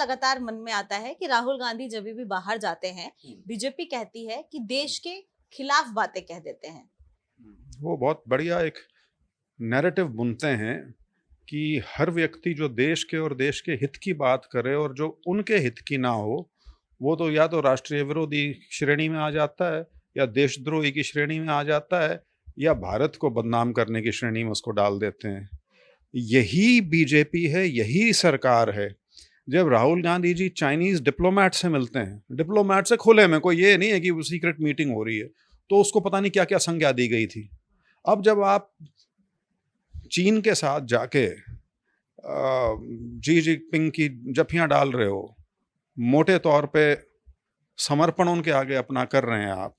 लगातार मन में आता है कि राहुल गांधी जब भी बाहर जाते हैं, बीजेपी कहती है कि देश के खिलाफ बातें कह देते हैं। वो बहुत बढ़िया एक नैरेटिव बुनते हैं कि हर व्यक्ति जो देश के और देश के हित की बात करे और जो उनके हित की ना हो, वो तो या तो राष्ट्रीय विरोधी श्रेणी में आ जाता है, या देशद्रोही की श्रेणी में आ जाता है, या भारत को बदनाम करने की श्रेणी में उसको डाल देते हैं। यही बीजेपी है, यही सरकार है। जब राहुल गांधी जी चाइनीज डिप्लोमैट से मिलते हैं, डिप्लोमैट से खुले में, कोई ये नहीं है कि वो सीक्रेट मीटिंग हो रही है, तो उसको पता नहीं क्या क्या संज्ञा दी गई थी। अब जब आप चीन के साथ जाके जी जिनपिंग की जफियां डाल रहे हो, मोटे तौर पे समर्पण उनके आगे अपना कर रहे हैं आप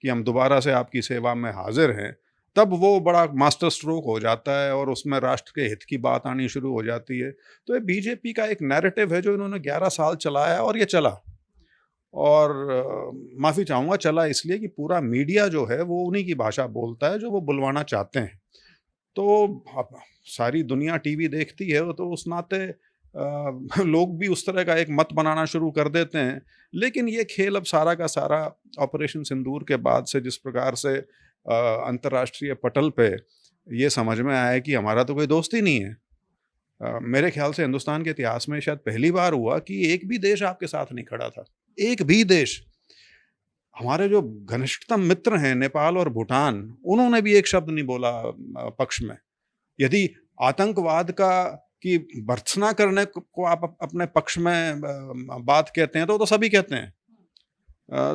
कि हम दोबारा से आपकी सेवा में हाजिर हैं, तब वो बड़ा मास्टर स्ट्रोक हो जाता है और उसमें राष्ट्र के हित की बात आनी शुरू हो जाती है। तो ये बीजेपी का एक नैरेटिव है जो इन्होंने 11 साल चलाया और ये चला। और माफ़ी चाहूँगा, चला इसलिए कि पूरा मीडिया जो है वो उन्हीं की भाषा बोलता है जो वो बुलवाना चाहते हैं। तो अब सारी दुनिया टीवी देखती है, तो उस नाते लोग भी उस तरह का एक मत बनाना शुरू कर देते हैं। लेकिन ये खेल अब सारा का सारा ऑपरेशन सिंदूर के बाद से जिस प्रकार से अंतर्राष्ट्रीय पटल पे ये समझ में आया है कि हमारा तो कोई दोस्त ही नहीं है। मेरे ख्याल से हिंदुस्तान के इतिहास में शायद पहली बार हुआ कि एक भी देश आपके साथ नहीं खड़ा था। एक भी देश। हमारे जो घनिष्ठतम मित्र हैं नेपाल और भूटान, उन्होंने भी एक शब्द नहीं बोला पक्ष में। यदि आतंकवाद का की भर्त्सना करने को आप अपने पक्ष में बात कहते हैं, तो सभी कहते हैं।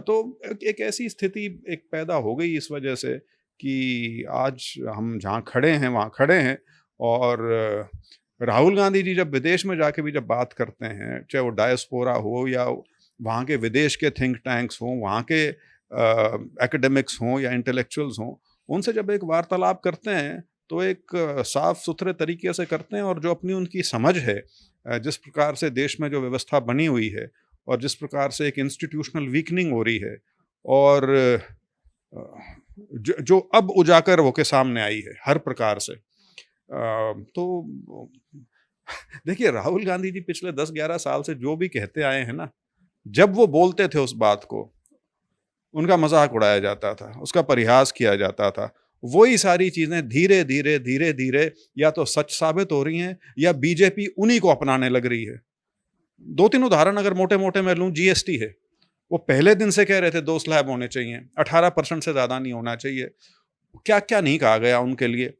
तो एक ऐसी स्थिति एक पैदा हो गई इस वजह से कि आज हम जहाँ खड़े हैं वहाँ खड़े हैं। और राहुल गांधी जी जब विदेश में जाके भी जब बात करते हैं, चाहे वो डायस्पोरा हो या वहाँ के विदेश के थिंक टैंक्स हों, वहाँ के एकेडमिक्स हों या इंटेलेक्चुअल्स हों, उनसे जब एक वार्तालाप करते हैं तो एक साफ सुथरे तरीके से करते हैं। और जो अपनी उनकी समझ है, जिस प्रकार से देश में जो व्यवस्था बनी हुई है और जिस प्रकार से एक इंस्टीट्यूशनल वीकनिंग हो रही है, और जो अब उजागर होके सामने आई है हर प्रकार से, तो देखिए राहुल गांधी जी पिछले 10-11 साल से जो भी कहते आए हैं ना, जब वो बोलते थे उस बात को, उनका मजाक उड़ाया जाता था, उसका परिहास किया जाता था। वही सारी चीजें धीरे धीरे धीरे धीरे या तो सच साबित हो रही हैं या बीजेपी उन्हीं को अपनाने लग रही है। 2-3 उदाहरण अगर मोटे मोटे मैं लूं, जीएसटी है। वो पहले दिन से कह रहे थे 2 स्लैब होने चाहिए, 18% से ज्यादा नहीं होना चाहिए। क्या क्या नहीं कहा गया उनके लिए।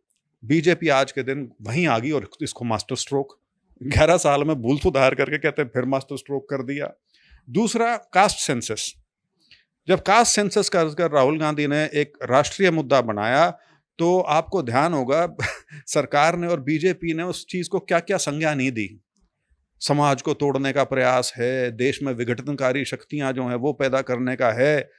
बीजेपी आज के दिन वहीं आ गई और इसको मास्टर स्ट्रोक 11 साल में भूल सुधार करके कहते हैं फिर मास्टर स्ट्रोक कर दिया। दूसरा, कास्ट सेंसस। जब कास्ट सेंसस का राहुल गांधी ने एक राष्ट्रीय मुद्दा बनाया, तो आपको ध्यान होगा सरकार ने और बीजेपी ने उस चीज को क्या क्या संज्ञा नहीं दी। समाज को तोड़ने का प्रयास है, देश में विघटनकारी शक्तियां जो हैं वो पैदा करने का है।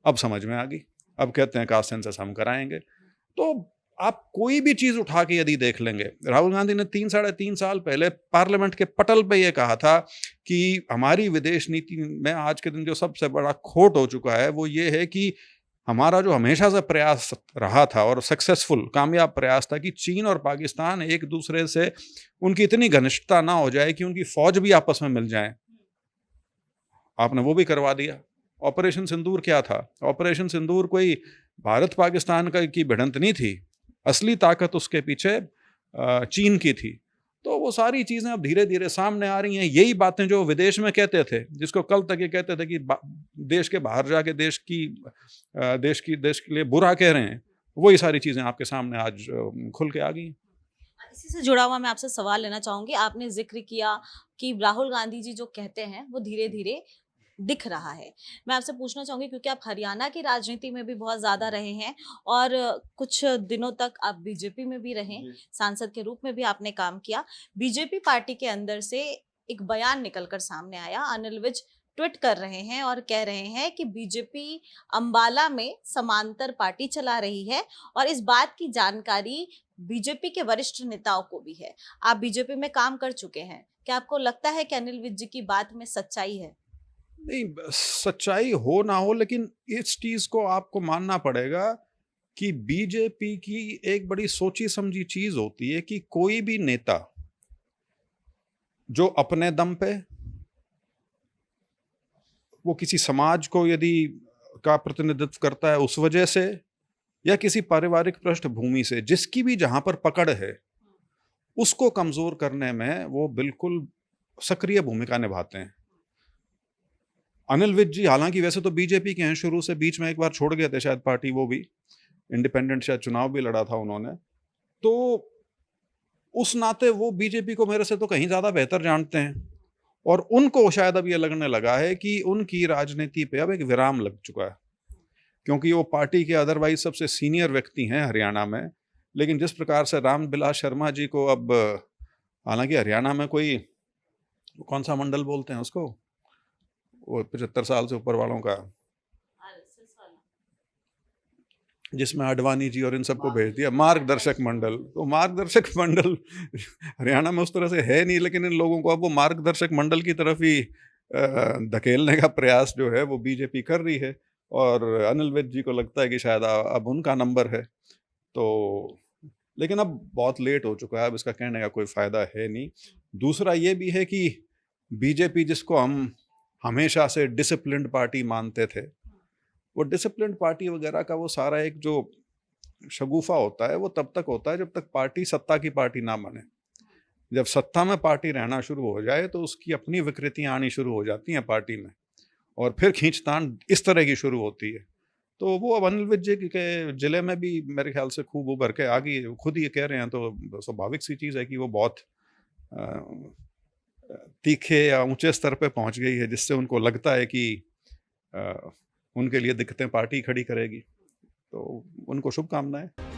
अब समझ में आ गई, अब कहते हैं कास्ट सेंसस हम कराएंगे। तो आप कोई भी चीज उठा के यदि देख लेंगे, राहुल गांधी ने 3-3.5 साल पहले पार्लियामेंट के पटल पे ये कहा था कि हमारी विदेश नीति में आज के दिन जो सबसे बड़ा खोट हो चुका है वो ये है कि हमारा जो हमेशा से प्रयास रहा था और सक्सेसफुल कामयाब प्रयास था कि चीन और पाकिस्तान एक दूसरे से उनकी इतनी घनिष्ठता ना हो जाए कि उनकी फौज भी आपस में मिल जाए। आपने वो भी करवा दिया। ऑपरेशन सिंदूर क्या था? ऑपरेशन सिंदूर कोई भारत पाकिस्तान की भिड़ंत नहीं थी। असली ताकत उसके पीछे चीन की थी। तो वो सारी चीजें अब धीरे धीरे सामने आ रही हैं। यही बातें जो विदेश में कहते थे, जिसको कल तक ये कहते थे कि देश के बाहर जाके देश के लिए बुरा कह रहे हैं, वही सारी चीजें आपके सामने आज खुल के आ गई। इसी से जुड़ा हुआ मैं आपसे सवाल लेना चाहूंगी। आपने जिक्र किया कि राहुल गांधी जी जो कहते हैं वो धीरे धीरे दिख रहा है। मैं आपसे पूछना चाहूंगी, क्योंकि आप हरियाणा की राजनीति में भी बहुत ज्यादा रहे हैं और कुछ दिनों तक आप बीजेपी में भी रहे, सांसद के रूप में भी आपने काम किया। बीजेपी पार्टी के अंदर से एक बयान निकलकर सामने आया। अनिल विज ट्वीट कर रहे हैं और कह रहे हैं कि बीजेपी अंबाला में समांतर पार्टी चला रही है और इस बात की जानकारी बीजेपी के वरिष्ठ नेताओं को भी है। आप बीजेपी में काम कर चुके हैं, क्या आपको लगता है कि अनिल विज जी की बात में सच्चाई है? नहीं, सच्चाई हो ना हो, लेकिन इस चीज को आपको मानना पड़ेगा कि बीजेपी की एक बड़ी सोची समझी चीज होती है कि कोई भी नेता जो अपने दम पे वो किसी समाज को यदि का प्रतिनिधित्व करता है उस वजह से, या किसी पारिवारिक पृष्ठभूमि से, जिसकी भी जहां पर पकड़ है, उसको कमजोर करने में वो बिल्कुल सक्रिय भूमिका निभाते हैं। अनिल विज जी हालांकि वैसे तो बीजेपी के हैं शुरू से, बीच में एक बार छोड़ गए थे शायद पार्टी, वो भी इंडिपेंडेंट शायद चुनाव भी लड़ा था उन्होंने, तो उस नाते वो बीजेपी को मेरे से तो कहीं ज्यादा बेहतर जानते हैं। और उनको शायद अब ये लगने लगा है कि उनकी राजनीति पे अब एक विराम लग चुका है, क्योंकि वो पार्टी के अदरवाइज सबसे सीनियर व्यक्ति हैं हरियाणा में। लेकिन जिस प्रकार से रामविलास शर्मा जी को अब, हालांकि हरियाणा में कोई, कौन सा मंडल बोलते हैं उसको, वो 75 साल से ऊपर वालों का, जिसमें आडवाणी जी और इन सबको भेज दिया, मार्गदर्शक मंडल। तो मार्गदर्शक मंडल हरियाणा में उस तरह से है नहीं, लेकिन इन लोगों को अब वो मार्गदर्शक मंडल की तरफ ही धकेलने का प्रयास जो है वो बीजेपी कर रही है। और अनिल विज जी को लगता है कि शायद अब उनका नंबर है। तो लेकिन अब बहुत लेट हो चुका है, अब इसका कहने का कोई फायदा है नहीं। दूसरा ये भी है कि बीजेपी, जिसको हम हमेशा से डिसिप्लिन्ड पार्टी मानते थे, वो डिसिप्लिन्ड पार्टी वगैरह का वो सारा एक जो शगुफा होता है वो तब तक होता है जब तक पार्टी सत्ता की पार्टी ना बने। जब सत्ता में पार्टी रहना शुरू हो जाए तो उसकी अपनी विकृतियां आनी शुरू हो जाती हैं पार्टी में, और फिर खींचतान इस तरह की शुरू होती है। तो वो अब अनिल विज जी के जिले में भी मेरे ख्याल से खूब उभर के आ गई, खुद ये कह रहे हैं, तो स्वाभाविक सी चीज़ है कि वो बहुत तीखे या ऊंचे स्तर पे पहुंच गई है, जिससे उनको लगता है कि उनके लिए दिक्कतें पार्टी खड़ी करेगी। तो उनको शुभकामनाएं।